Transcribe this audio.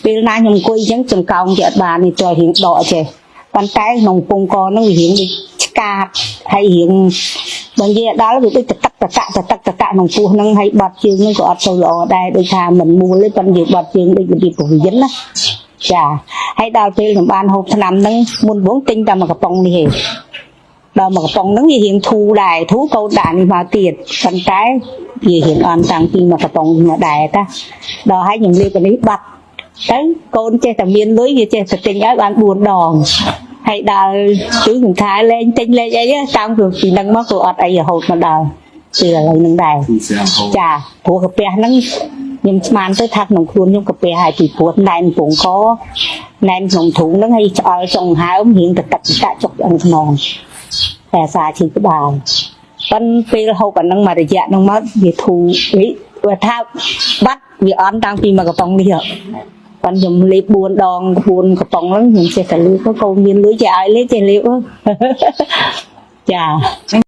ពេលណាខ្ញុំអង្គុយអញ្ចឹងចំកោងជាអត់បាននេះចូលរៀងដកចេះប៉ុន្តែក្នុងពងកហ្នឹងរៀងដូចឆ្កាតហើយរៀងបើនិយាយដល់វាដូចតកក្នុងពោះហ្នឹងហើយបាត់ជើងហ្នឹងក៏អត់ទៅល្អដែរដូចថាមិនមូលទេប៉ុន្តែយើងបាត់ជើងដូចរបៀបពវិនណាចាហើយដល់ពេលខ្ញុំបានហូបថ្នាំហ្នឹងមុនបងទិញតែមួយកំប៉ុងនេះឯងដល់មួយកំប៉ុងហ្នឹងវារៀងធូរដែរធូរកូនដាក់នេះមកទៀតប៉ុន្តែវារៀងអន់តាំងពីមួយកំប៉ុងមកដែរតាដល់ហើយខ្ញុំលេបនេះបាត់ទៅកូនចេះតែមានលុយវាចេះតែទិញឲ្យបាន4 ដងហើយដល់គឺខ្ញុំថាលេងទិញលេងអីតាំងពីហ្នឹងមកក៏អត់អីរហូតមកដល់គឺឥឡូវហ្នឹងដែរចាព្រោះកាពះហ្នឹងខ្ញុំស្មានទៅថាក្នុងខ្លួនខ្ញុំកាពះហើយពីព្រោះណែនពងកណែនក្នុងធុងហ្នឹងហើយឆ្អល់ចុងហើមរៀងតទឹកចុកអង្គខ្នងតែសាឈឺក្បាលប៉ុន្តែពេលហូបអាហ្នឹងមួយរយៈហ្នឹងមកវាធូរវាថាបាត់វាអន់តាំងពីមួយកំប៉ុងនេះប៉ុន្តែខ្ញុំលេប4 ដង 4 កំប៉ុងហ្នឹងខ្ញុំចេះតែលឺកូនមានលុយចេះឲ្យលេបចេះលេបចា